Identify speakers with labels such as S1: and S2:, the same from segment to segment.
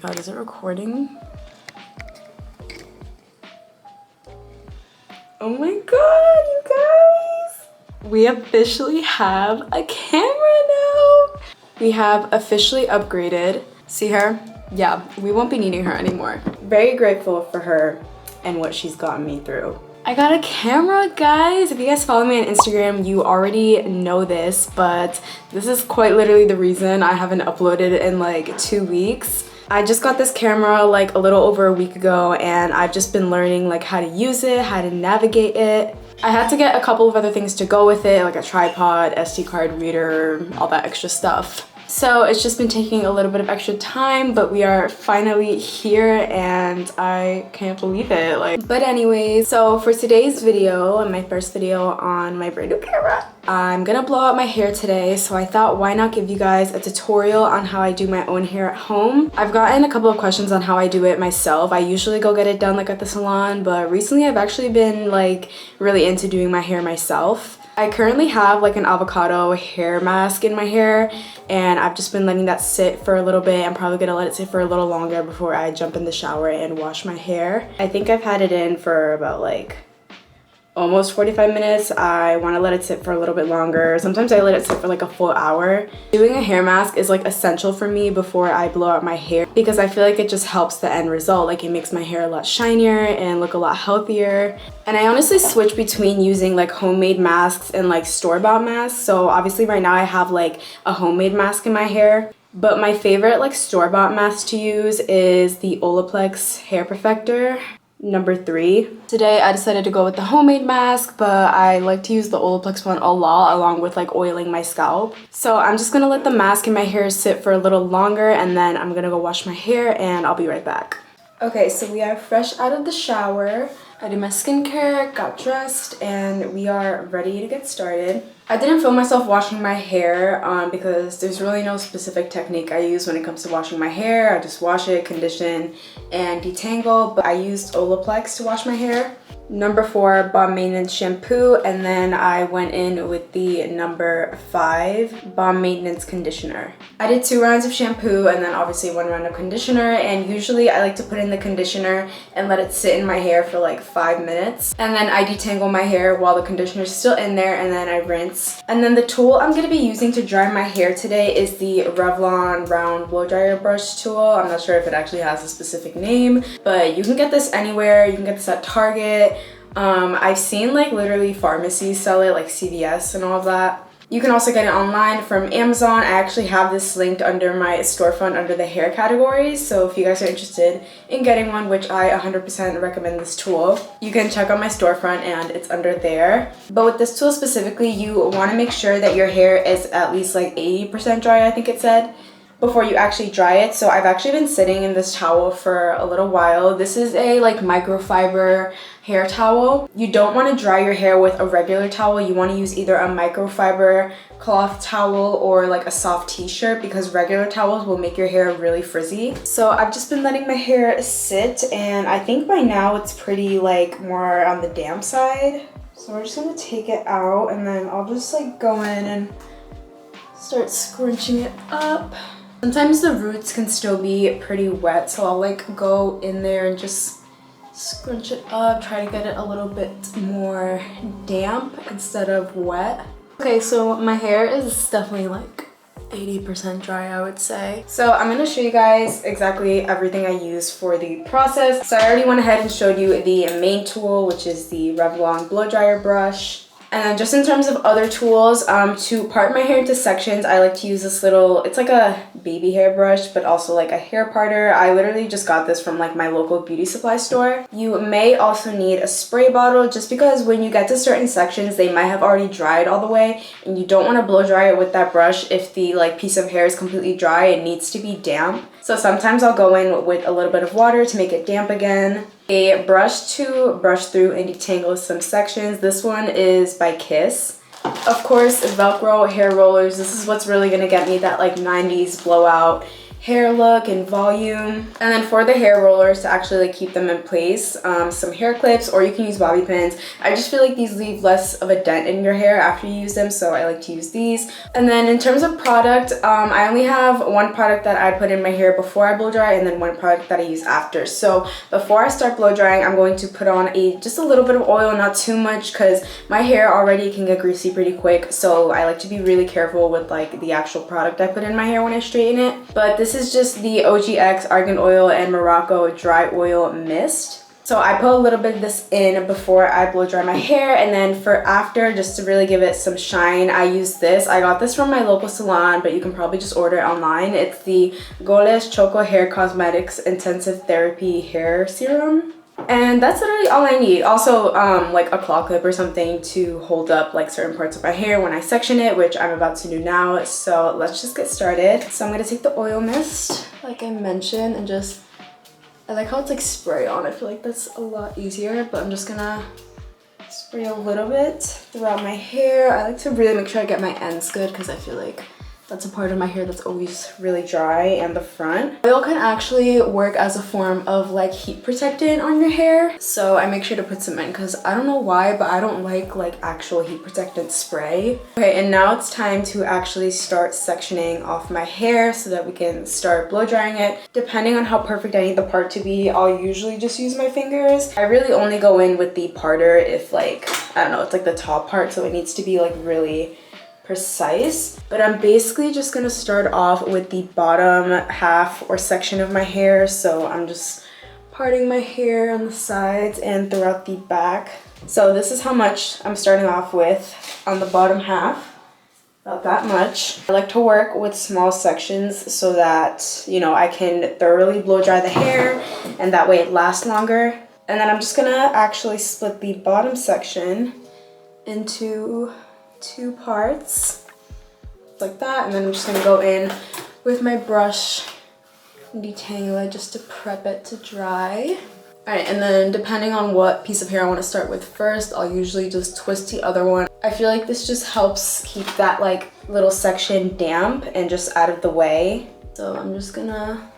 S1: god, is it recording? Oh my god, you guys! We officially have a camera now! We have officially upgraded. See her? Yeah, we won't be needing her anymore. Very grateful for her and what she's gotten me through. I got a camera, guys! If you guys follow me on Instagram, you already know this, but this is quite literally the reason I haven't uploaded in like 2 weeks. I just got this camera like a little over a week ago, and I've just been learning like how to use it, how to navigate it. I had to get a couple of other things to go with it, like a tripod, SD card reader, all that extra stuff. So it's just been taking a little bit of extra time, but we are finally here and I can't believe it. But anyways, so for today's video and my first video on my brand new camera, I'm gonna blow out my hair today. So I thought, why not give you guys a tutorial on how I do my own hair at home. I've gotten a couple of questions on how I do it myself. I usually go get it done like at the salon, but recently I've actually been like really into doing my hair myself. I currently have like an avocado hair mask in my hair, and I've just been letting that sit for a little bit. I'm probably gonna let it sit for a little longer before I jump in the shower and wash my hair. I think I've had it in for about like almost 45 minutes. I want to let it sit for a little bit longer. Sometimes I let it sit for like a full hour. Doing a hair mask is like essential for me before I blow out my hair, because I feel like it just helps the end result. Like it makes my hair a lot shinier and look a lot healthier. And I honestly switch between using like homemade masks and like store-bought masks. So obviously right now I have like a homemade mask in my hair, but my favorite like store-bought mask to use is the Olaplex Hair Perfector number 3. Today I decided to go with the homemade mask, but I like to use the Olaplex one a lot along with like oiling my scalp. So I'm just gonna let the mask in my hair sit for a little longer, and then I'm gonna go wash my hair and I'll be right back. Okay, so we are fresh out of the shower. I did my skincare, got dressed, and we are ready to get started. I didn't film myself washing my hair because there's really no specific technique I use when it comes to washing my hair. I just wash it, condition, and detangle, but I used Olaplex to wash my hair. Number 4 Balm Maintenance Shampoo, and then I went in with the number 5 Balm Maintenance Conditioner. I did 2 rounds of shampoo and then obviously 1 round of conditioner, and usually I like to put in the conditioner and let it sit in my hair for like 5 minutes. And then I detangle my hair while the conditioner is still in there, and then I rinse. And then the tool I'm going to be using to dry my hair today is the Revlon Round Blow Dryer Brush tool. I'm not sure if it actually has a specific name, but you can get this anywhere. You can get this at Target. I've seen like literally pharmacies sell it, like CVS and all of that. You can also get it online from Amazon. I actually have this linked under my storefront under the hair categories. So if you guys are interested in getting one, which I 100% recommend this tool, you can check out my storefront and it's under there. But with this tool specifically, you want to make sure that your hair is at least like 80% dry, I think it said, before you actually dry it. So I've actually been sitting in this towel for a little while. This is a like microfiber hair towel. You don't want to dry your hair with a regular towel. You want to use either a microfiber cloth towel or like a soft t-shirt, because regular towels will make your hair really frizzy. So I've just been letting my hair sit, and I think by now it's pretty like more on the damp side. So we're just gonna take it out, and then I'll just like go in and start scrunching it up. Sometimes the roots can still be pretty wet, so I'll like go in there and just scrunch it up, try to get it a little bit more damp instead of wet. Okay, so my hair is definitely like 80% dry, I would say. So I'm gonna show you guys exactly everything I use for the process. So I already went ahead and showed you the main tool, which is the Revlon Blow Dryer Brush. And then just in terms of other tools, to part my hair into sections, I like to use this little, it's like a baby hair brush, but also like a hair parter. I literally just got this from like my local beauty supply store. You may also need a spray bottle, just because when you get to certain sections, they might have already dried all the way, and you don't want to blow dry it with that brush if the like piece of hair is completely dry. It needs to be damp. So sometimes I'll go in with a little bit of water to make it damp again. A brush to brush through and detangle some sections. This one is by Kiss. Of course, Velcro hair rollers. This is what's really gonna get me that like 90s blowout hair look and volume. And then for the hair rollers to actually like keep them in place, some hair clips, or you can use bobby pins. I just feel like these leave less of a dent in your hair after you use them, so I like to use these. And then in terms of product, I only have one product that I put in my hair before I blow dry, and then one product that I use after. So before I start blow drying, I'm going to put on just a little bit of oil, not too much, because my hair already can get greasy pretty quick. So I like to be really careful with like the actual product I put in my hair when I straighten it. But this is just the OGX Argan Oil and Morocco Dry Oil Mist. So I put a little bit of this in before I blow dry my hair, and then for after, just to really give it some shine, I use this. I got this from my local salon, but you can probably just order it online. It's the xoxo Hair Cosmetics Intensive Therapy Hair Serum. And that's literally all I need. Also, like a claw clip or something to hold up like certain parts of my hair when I section it, which I'm about to do now. So let's just get started. So I'm gonna take the oil mist, like I mentioned, and just, I like how it's like spray on. I feel like that's a lot easier, but I'm just gonna spray a little bit throughout my hair. I like to really make sure I get my ends good, because I feel like that's a part of my hair that's always really dry, and the front. Oil can actually work as a form of like heat protectant on your hair. So I make sure to put some in, because I don't know why, but I don't like actual heat protectant spray. Okay, and now it's time to actually start sectioning off my hair so that we can start blow drying it. Depending on how perfect I need the part to be, I'll usually just use my fingers. I really only go in with the parter if like, I don't know, it's like the top part, so it needs to be like really precise. But I'm basically just gonna start off with the bottom half or section of my hair. So I'm just parting my hair on the sides and throughout the back. So this is how much I'm starting off with on the bottom half, about that much. I like to work with small sections so that, you know, I can thoroughly blow dry the hair, and that way it lasts longer. And then I'm just gonna actually split the bottom section into 2 parts like that, and then I'm just gonna go in with my brush and detangle it just to prep it to dry. All right, and then depending on what piece of hair I want to start with first, I'll usually just twist the other one. I feel like this just helps keep that like little section damp and just out of the way. So I'm just gonna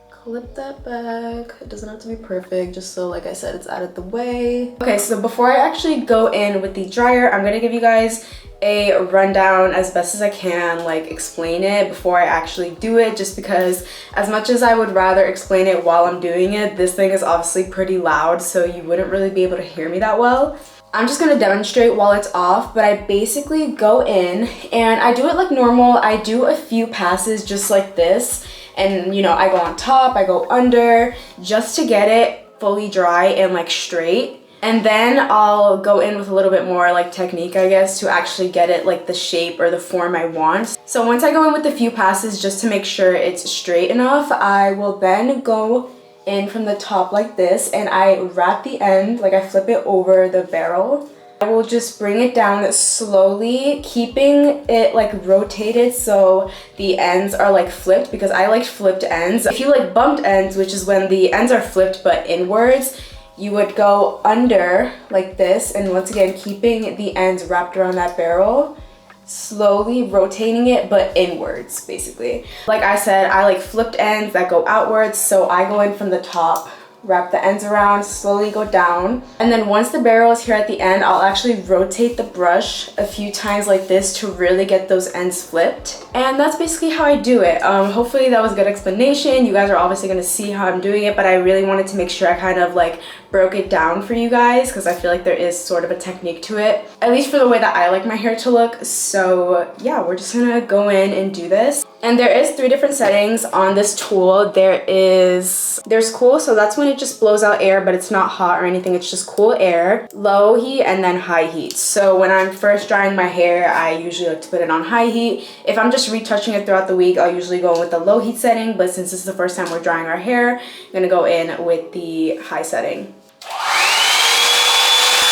S1: clip that back. It doesn't have to be perfect, just so, like I said, it's out of the way. Okay, so before I actually go in with the dryer, I'm gonna give you guys a rundown as best as I can, like explain it before I actually do it, just because as much as I would rather explain it while I'm doing it, this thing is obviously pretty loud, so you wouldn't really be able to hear me that well. I'm just gonna demonstrate while it's off, but I basically go in and I do it like normal. I do a few passes just like this, and you know, I go on top, I go under, just to get it fully dry and like straight. And then I'll go in with a little bit more like technique, I guess, to actually get it like the shape or the form I want. So once I go in with a few passes just to make sure it's straight enough, I will then go in from the top like this, and I wrap the end, like I flip it over the barrel. I will just bring it down slowly, keeping it like rotated so the ends are like flipped, because I like flipped ends. If you like bumped ends, which is when the ends are flipped but inwards, you would go under like this, and once again keeping the ends wrapped around that barrel, slowly rotating it but inwards basically. Like I said, I like flipped ends that go outwards, so I go in from the top, wrap the ends around, slowly go down, and then once the barrel is here at the end, I'll actually rotate the brush a few times like this to really get those ends flipped. And that's basically how I do it. Hopefully that was a good explanation. You guys are obviously going to see how I'm doing it, but I really wanted to make sure I kind of like broke it down for you guys, because I feel like there is sort of a technique to it, at least for the way that I like my hair to look. So yeah, we're just gonna go in and do this. And there is 3 different settings on this tool. There's cool, so that's when it just blows out air, but it's not hot or anything, it's just cool air, low heat, and then high heat. So when I'm first drying my hair, I usually like to put it on high heat. If I'm just retouching it throughout the week, I'll usually go in with the low heat setting, but since this is the first time we're drying our hair, I'm gonna go in with the high setting.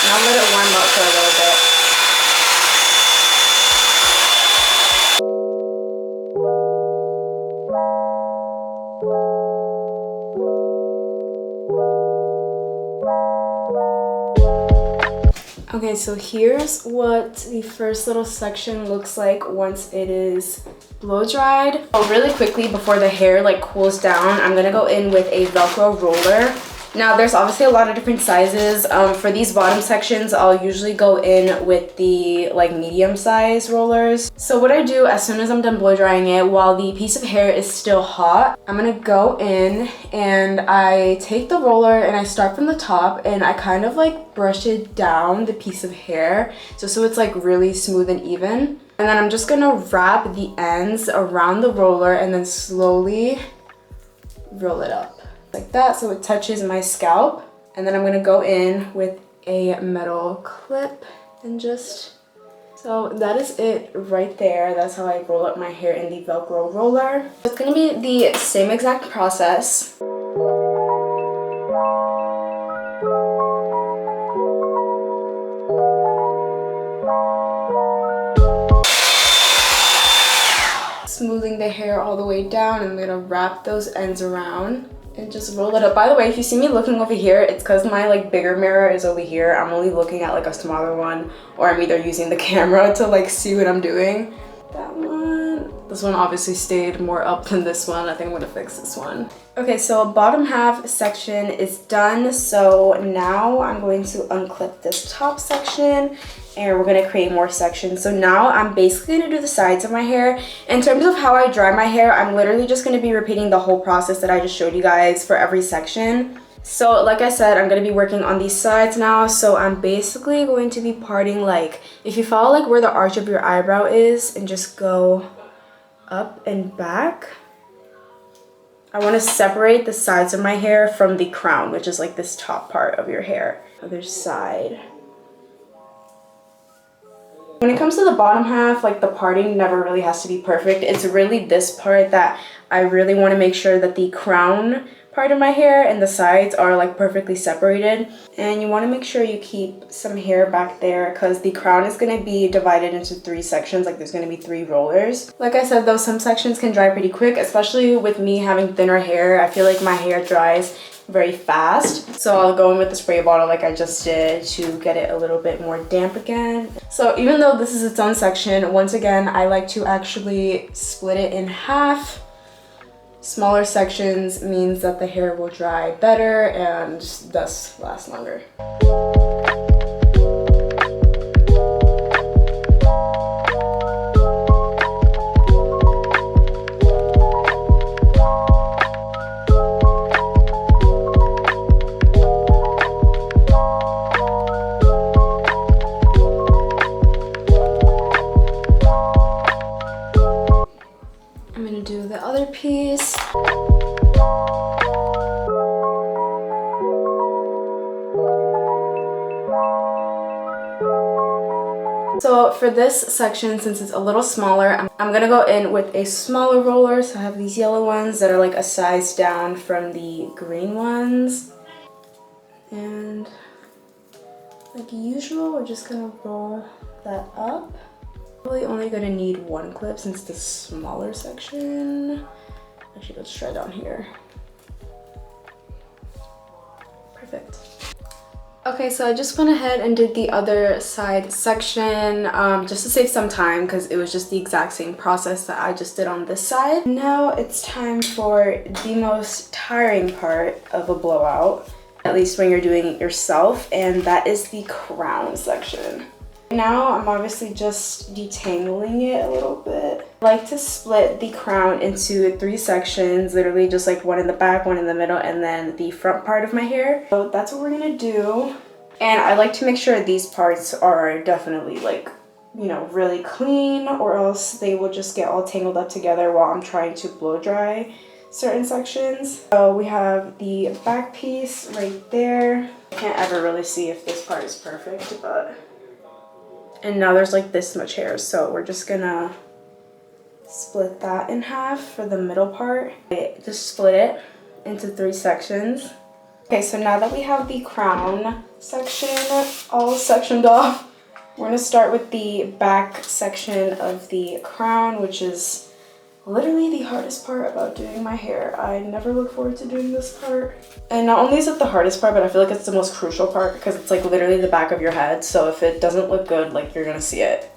S1: And I'll let it warm up for a little bit. Okay, so here's what the first little section looks like once it is blow dried. Oh, really quickly before the hair like cools down, I'm gonna go in with a Velcro roller. Now there's obviously a lot of different sizes. For these bottom sections, I'll usually go in with the like medium size rollers. So what I do as soon as I'm done blow drying it, while the piece of hair is still hot, I'm gonna go in and I take the roller and I start from the top and I kind of like brush it down the piece of hair just so it's like really smooth and even. And then I'm just gonna wrap the ends around the roller and then slowly roll it up like that so it touches my scalp. And then I'm gonna go in with a metal clip and just, so that is it right there. That's how I roll up my hair in the Velcro roller. It's gonna be the same exact process. Smoothing the hair all the way down, and I'm gonna wrap those ends around and just roll it up. By the way, if you see me looking over here, it's because my like bigger mirror is over here. I'm only looking at like a smaller one, or I'm either using the camera to like see what I'm doing. That one. This one obviously stayed more up than this one. I think I'm gonna fix this one. Okay, so bottom half section is done. So now I'm going to unclip this top section and we're gonna create more sections. So now I'm basically gonna do the sides of my hair. In terms of how I dry my hair, I'm literally just gonna be repeating the whole process that I just showed you guys for every section. So like I said, I'm gonna be working on these sides now. So I'm basically going to be parting, like, if you follow like where the arch of your eyebrow is and just go up and back. I want to separate the sides of my hair from the crown, which is like this top part of your hair. Other side. When it comes to the bottom half, like the parting never really has to be perfect. It's really this part that I really want to make sure that the crown part of my hair and the sides are like perfectly separated. And you want to make sure you keep some hair back there because the crown is going to be divided into 3 sections. Like there's going to be 3 rollers. Like I said though, some sections can dry pretty quick, especially with me having thinner hair. I feel like my hair dries very fast. So I'll go in with the spray bottle like I just did to get it a little bit more damp again. So even though this is its own section, once again, I like to actually split it in half. Smaller sections means that the hair will dry better and thus last longer. I'm gonna do the other piece. So for this section, since it's a little smaller, I'm gonna go in with a smaller roller. So I have these yellow ones that are like a size down from the green ones. And like usual, we're just gonna roll that up. Probably only gonna need 1 clip since the smaller section. Actually, let's try down here. Perfect. Okay, so I just went ahead and did the other side section just to save some time because it was just the exact same process that I just did on this side. Now it's time for the most tiring part of a blowout, at least when you're doing it yourself, and that is the crown section. Now I'm obviously just detangling it a little bit. I like to split the crown into 3 sections, literally just like 1 in the back, 1 in the middle, and then the front part of my hair. So that's what we're gonna do. And I like to make sure these parts are definitely like, you know, really clean, or else they will just get all tangled up together while I'm trying to blow dry certain sections. So we have the back piece right there. I can't ever really see if this part is perfect, but... And now there's like this much hair, so we're just gonna split that in half for the middle part. Just split it into 3 sections. Okay, so now that we have the crown section all sectioned off, we're gonna start with the back section of the crown, which is literally the hardest part about doing my hair. I never look forward to doing this part. And not only is it the hardest part, but I feel like it's the most crucial part because it's like literally the back of your head. So if it doesn't look good, like you're gonna see it.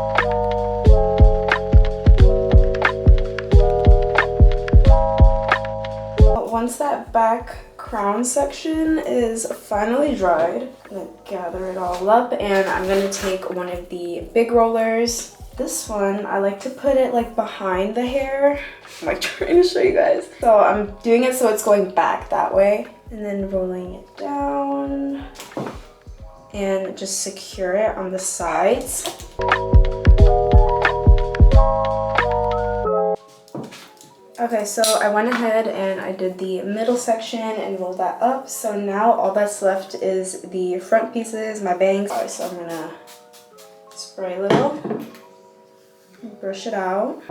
S1: once that back crown section is finally dried, I'm gonna gather it all up and I'm gonna take one of the big rollers. This one, I like to put it like behind the hair. I'm like trying to show you guys. So I'm doing it so it's going back that way. And then rolling it down and just secure it on the sides. Okay, so I went ahead and I did the middle section and rolled that up. So now all that's left is the front pieces, my bangs. So I'm gonna spray a little, brush it out.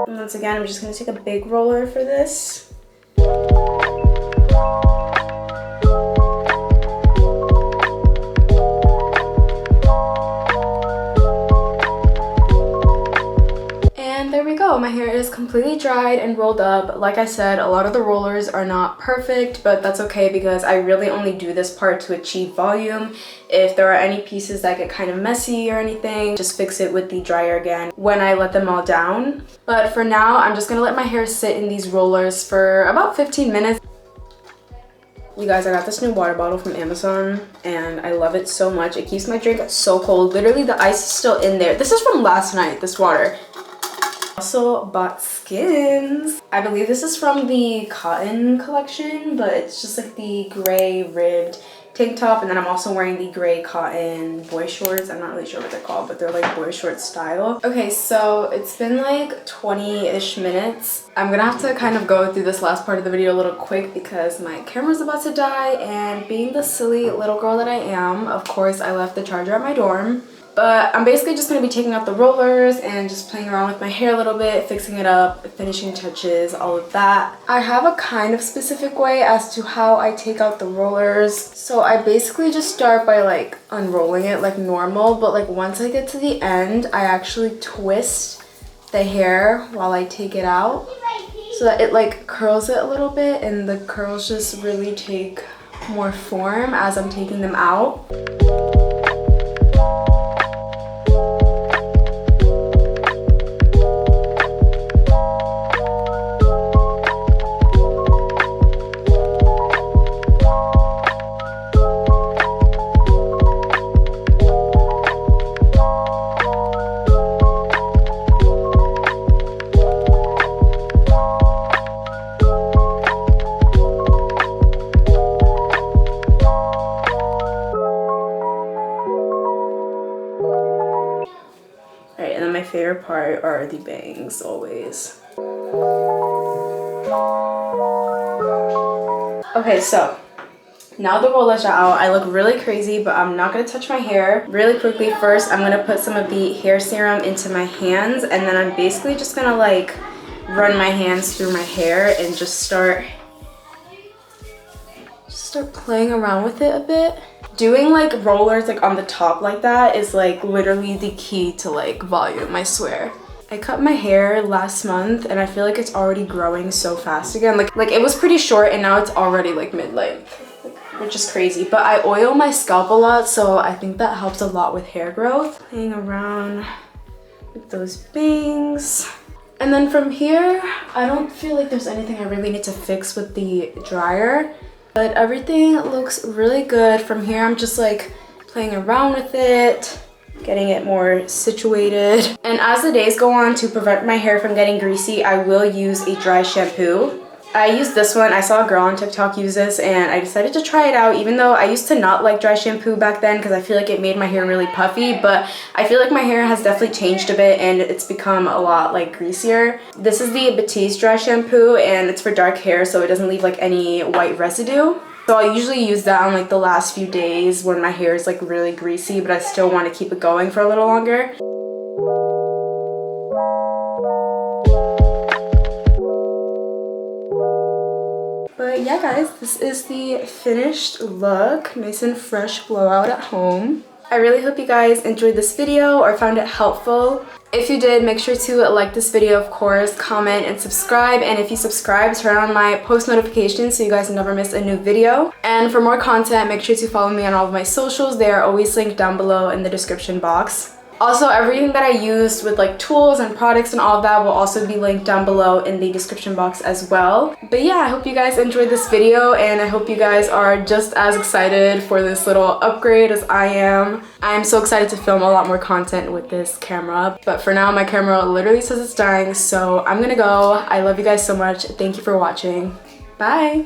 S1: And once again, I'm just gonna take a big roller for this. My hair is completely dried and rolled up. Like I said, a lot of the rollers are not perfect, but that's okay because I really only do this part to achieve volume. If there are any pieces that get kind of messy or anything, just fix it with the dryer again when I let them all down. But for now, I'm just gonna let my hair sit in these rollers for about 15 minutes. You guys, I got this new water bottle from Amazon and I love it so much. It keeps my drink so cold. Literally, the ice is still in there. This is from last night, this water. Also bought Skins. I believe this is from the cotton collection, but it's just like the gray ribbed tank top, and then I'm also wearing the gray cotton boy shorts. I'm not really sure what they're called, but they're like boy short style. Okay, so it's been like 20-ish minutes. I'm gonna have to kind of go through this last part of the video a little quick because my camera's about to die, and being the silly little girl that I am, of course I left the charger at my dorm. But I'm basically just going to be taking out the rollers and just playing around with my hair a little bit, fixing it up, finishing touches, all of that. I have a kind of specific way as to how I take out the rollers. So I basically just start by like unrolling it like normal, but like once I get to the end, I actually twist the hair while I take it out so that it like curls it a little bit, and the curls just really take more form as I'm taking them out. Favorite part are the bangs always. Okay, so now the rollers are out. I look really crazy, but I'm not gonna touch my hair. Really quickly, first I'm gonna put some of the hair serum into my hands, and then I'm basically just gonna like run my hands through my hair and just start playing around with it a bit. Doing like rollers like on the top like that is like literally the key to like volume, I swear. I cut my hair last month and I feel like it's already growing so fast again. Like it was pretty short and now it's already like mid-length, which is crazy. But I oil my scalp a lot, so I think that helps a lot with hair growth. Playing around with those bangs. And then from here, I don't feel like there's anything I really need to fix with the dryer. But everything looks really good. From here, I'm just like playing around with it, getting it more situated. And as the days go on, to prevent my hair from getting greasy, I will use a dry shampoo. I use this one. I saw a girl on TikTok use this and I decided to try it out, even though I used to not like dry shampoo back then because I feel like it made my hair really puffy, but I feel like my hair has definitely changed a bit and it's become a lot like greasier. This is the Batiste dry shampoo and it's for dark hair, so it doesn't leave like any white residue. So I usually use that on like the last few days when my hair is like really greasy, but I still want to keep it going for a little longer. But yeah guys, this is the finished look. Nice and fresh blowout at home. I really hope you guys enjoyed this video or found it helpful. If you did, make sure to like this video, of course, comment and subscribe. And if you subscribe, turn on my post notifications so you guys never miss a new video. And for more content, make sure to follow me on all of my socials. They are always linked down below in the description box. Also, everything that I used with like tools and products and all of that will also be linked down below in the description box as well. But yeah, I hope you guys enjoyed this video, and I hope you guys are just as excited for this little upgrade as I am. I'm so excited to film a lot more content with this camera, but for now my camera literally says it's dying, so I'm gonna go. I love you guys so much. Thank you for watching. Bye.